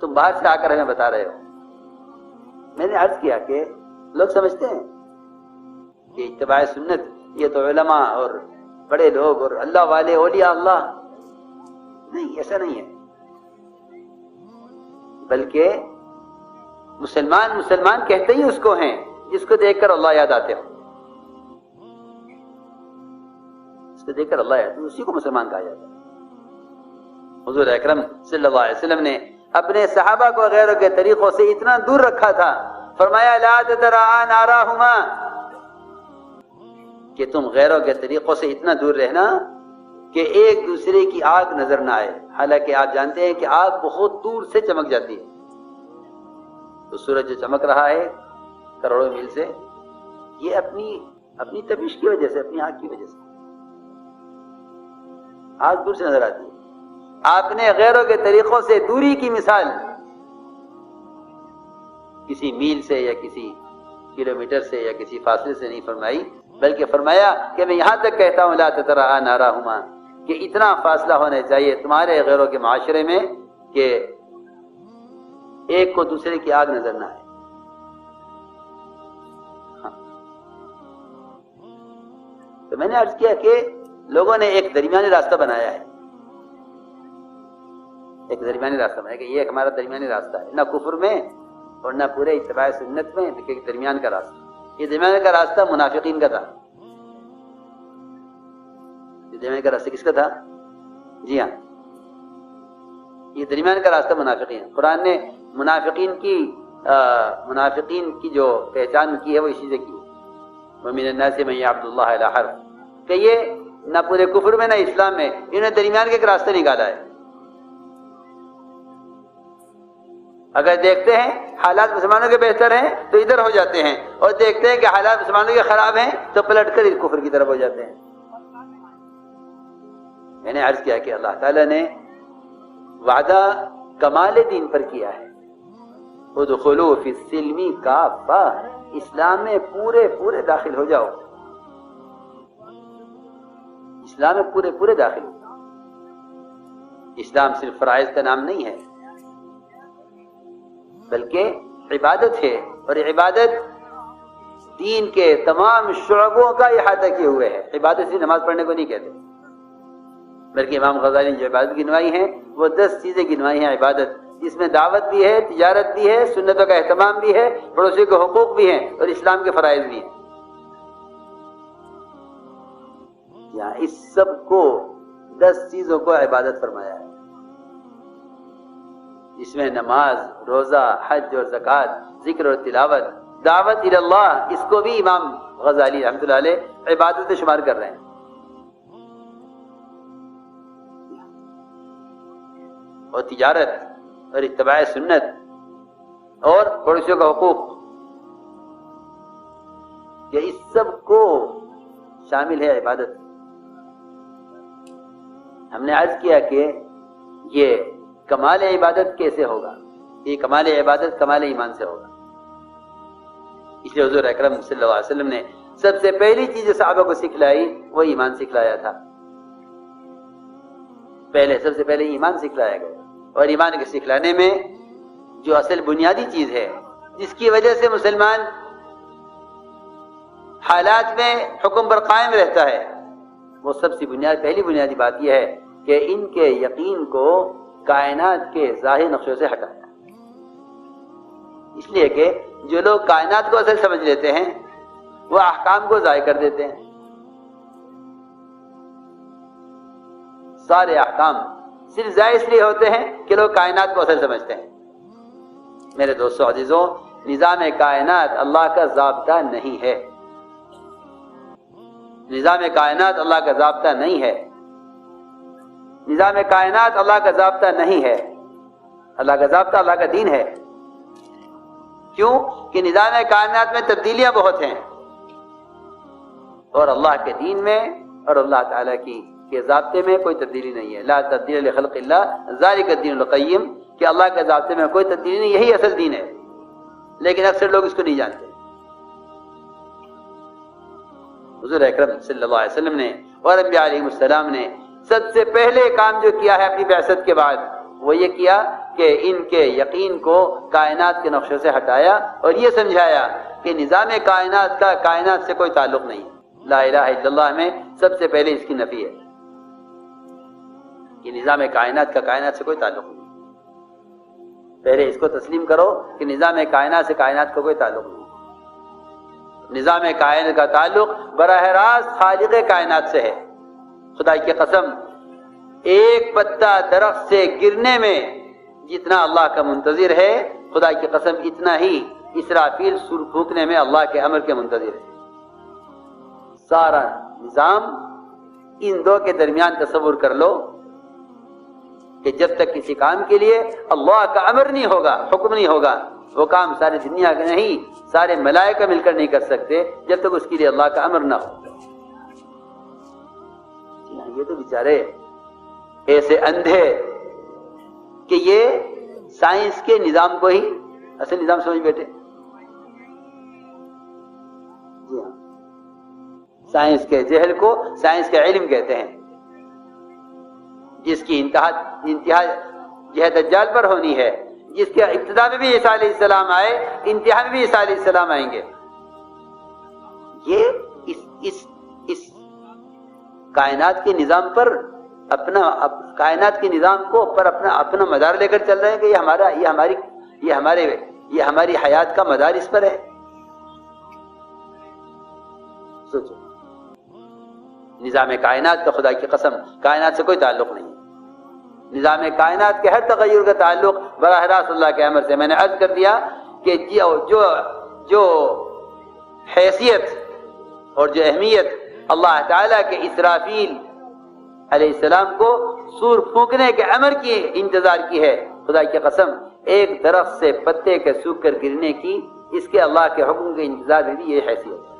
تم باہر سے آ کر ہمیں بتا رہے ہو. میں نے عرض کیا کہ لوگ سمجھتے ہیں کہ اتباع سنت یہ تو علماء اور بڑے لوگ اور اللہ والے اولیاء اللہ. نہیں، ایسا نہیں ہے. بلکہ مسلمان کہتے ہی اس کو ہیں جس کو دیکھ کر اللہ یاد آتے ہو. اس کو دیکھ کر اللہ یاد، اسی کو مسلمان کہا جاتا ہے. حضور اکرم صلی اللہ علیہ وسلم نے اپنے صحابہ کو غیروں کے طریقوں سے اتنا دور رکھا تھا، فرمایا لا تترعان آراہما، کہ تم غیروں کے طریقوں سے اتنا دور رہنا کہ ایک دوسرے کی آگ نظر نہ آئے. حالانکہ آپ جانتے ہیں کہ آگ بہت دور سے چمک جاتی ہے. تو سورج جو چمک رہا ہے کروڑوں میل سے، یہ اپنی تپش کی وجہ سے، اپنی آگ کی وجہ سے آگ دور سے نظر آتی ہے. آپ نے غیروں کے طریقوں سے دوری کی مثال کسی میل سے یا کسی کلومیٹر سے یا کسی فاصلے سے نہیں فرمائی، بلکہ فرمایا کہ میں یہاں تک کہتا ہوں لا تترعا ناراہما، کہ اتنا فاصلہ ہونا چاہیے تمہارے غیروں کے معاشرے میں کہ ایک کو دوسرے کی آگ نظر نہ آئے. تو میں نے عرض کیا کہ لوگوں نے ایک درمیانی راستہ بنایا ہے، ایک درمیانی راستہ بنایا کہ یہ ہمارا درمیانی راستہ ہے، نہ کفر میں اور نہ پورے اتباع سنت میں، لیکن ایک درمیان کا راستہ. یہ درمیان کا راستہ منافقین کا تھا. یہ درمیان کا راستہ کس کا تھا؟ جی ہاں، یہ درمیان کا راستہ منافقین. قرآن نے منافقین کی جو پہچان کی ہے وہ اسی سے کی. وَمِنَ النَّاسِ مَن يَعْبُدُ اللَّهَ عَلَىٰ حَرْفٍ، کہ یہ نہ پورے کفر میں نہ اسلام میں، انہوں نے درمیان کے ایک راستہ نکالا ہے. اگر دیکھتے ہیں حالات مسلمانوں کے بہتر ہیں تو ادھر ہو جاتے ہیں، اور دیکھتے ہیں کہ حالات مسلمانوں کے خراب ہیں تو پلٹ کر کفر کی طرف ہو جاتے ہیں. میں نے عرض کیا کہ اللہ تعالیٰ نے وعدہ کمال دین پر کیا ہے، ادخلوا فی السلم کافہ، اسلام میں پورے داخل ہو جاؤ. اسلام میں پورے داخل ہو. اسلام صرف فرائض کا نام نہیں ہے، بلکہ عبادت ہے، اور عبادت دین کے تمام شعبوں کا احاطہ کیے ہوئے ہے. عبادت صرف نماز پڑھنے کو نہیں کہتے، بلکہ امام غزالی نے جو عبادت گنوائی ہیں وہ 10 چیزیں گنوائی ہیں عبادت، جس میں دعوت بھی ہے، تجارت بھی ہے، سنتوں کا اہتمام بھی ہے، پڑوسی کے حقوق بھی ہیں، اور اسلام کے فرائض بھی ہیں. یہاں اس سب کو 10 چیزوں کو عبادت فرمایا ہے. اس میں نماز، روزہ، حج اور زکوٰۃ، ذکر اور تلاوت، دعوت الی اللہ، اس کو بھی امام غزالی رحمۃ اللہ علیہ عبادت میں شمار کر رہے ہیں. اور تجارت اور اتباع سنت اور پڑوسیوں کا حقوق، یہ اس سب کو شامل ہے عبادت. ہم نے عرض کیا کہ یہ کمال عبادت کیسے ہوگا؟ یہ کمال عبادت کمال ایمان سے ہوگا. اس لیے حضور اکرم صلی اللہ علیہ وسلم نے سب سے پہلی چیز جو صحابہ کو سکھلائی وہ ایمان سکھلایا تھا. سب سے پہلے ایمان سکھلایا گیا، اور ایمان کے سکھلانے میں جو اصل بنیادی چیز ہے جس کی وجہ سے مسلمان حالات میں حکم پر قائم رہتا ہے، وہ سب سے پہلی بنیادی بات یہ ہے کہ ان کے یقین کو کائنات کے ظاہر نقشوں سے ہٹایا. اس لیے کہ جو لوگ کائنات کو اصل سمجھ لیتے ہیں وہ احکام کو ضائع کر دیتے ہیں. سارے احکام صرف ضائع اس لیے ہوتے ہیں کہ لوگ کائنات کو اصل سمجھتے ہیں. میرے دوستو عزیزوں، نظام کائنات اللہ کا ضابطہ نہیں ہے. نظام کائنات اللہ کا ضابطہ نہیں ہے. نظام کائنات اللہ کا ضابطہ نہیں ہے. اللہ کا ضابطہ اللہ کا دین ہے. کیوں کہ نظام کائنات میں تبدیلیاں بہت ہیں، اور اللہ کے دین میں اور اللہ تعالیٰ کے ضابطے میں کوئی تبدیلی نہیں ہے. لا تبدیل لخلق اللہ ذالک الدین القیم، کہ اللہ کے ضابطے میں کوئی تبدیلی نہیں، یہی اصل دین ہے. لیکن اکثر لوگ اس کو نہیں جانتے. حضور اکرم صلی اللہ علیہ وسلم نے اور انبیاء علیہ السلام نے سب سے پہلے کام جو کیا ہے اپنی بعثت کے بعد وہ یہ کیا کہ ان کے یقین کو کائنات کے نقشے سے ہٹایا اور یہ سمجھایا کہ نظام کائنات کا کائنات سے کوئی تعلق نہیں ہے۔ لا الہ الا اللہ میں سب سے پہلے اس کی نفی ہے کہ نظام کائنات کا کائنات سے کوئی تعلق نہیں۔ پہلے اس کو تسلیم کرو کہ نظام کائنات سے کائنات کا کوئی تعلق نہیں۔ نظام کائنات کا تعلق براہ راست خالق کائنات سے ہے۔ خدا کی قسم ایک پتا درخت سے گرنے میں جتنا اللہ کا منتظر ہے، خدا کی قسم اتنا ہی اسرافیل سور پھونکنے میں اللہ کے امر کے منتظر ہے۔ سارا نظام ان دو کے درمیان تصور کر لو کہ جب تک کسی کام کے لیے اللہ کا امر نہیں ہوگا، حکم نہیں ہوگا، وہ کام ساری دنیا کے نہیں، سارے ملائکہ مل کر نہیں کر سکتے جب تک اس کے لیے اللہ کا امر نہ ہو۔ یہ تو بیچارے ایسے اندھے کہ یہ سائنس کے نظام کو ہی اصل نظام سمجھ بیٹھے۔ جی ہاں، سائنس کے جہل کو سائنس کے علم کہتے ہیں، جس کی انتہا جہد دجال پر ہونی ہے، جس کے ابتدا میں بھی عیسیٰ علیہ السلام آئے، انتہا میں بھی عیسیٰ علیہ السلام آئیں گے۔ یہ اس کائنات کے نظام پر کائنات کے نظام کو پر اپنا مدار لے کر چل رہے ہیں کہ یہ ہماری حیات کا مدار اس پر ہے۔ سوچو، نظام کائنات کا خدا کی قسم کائنات سے کوئی تعلق نہیں۔ نظام کائنات کے ہر تغیر کا تعلق براہ راست اللہ کے امر سے۔ میں نے عرض کر دیا کہ جو حیثیت اور جو اہمیت اللہ تعالیٰ کے اسرافیل علیہ السلام کو سور پھونکنے کے امر کی انتظار کی ہے، خدا کی قسم ایک درخت سے پتے کے سوکھ کر گرنے کی، اس کے اللہ کے حکم کے انتظار میں بھی یہ حیثیت ہے۔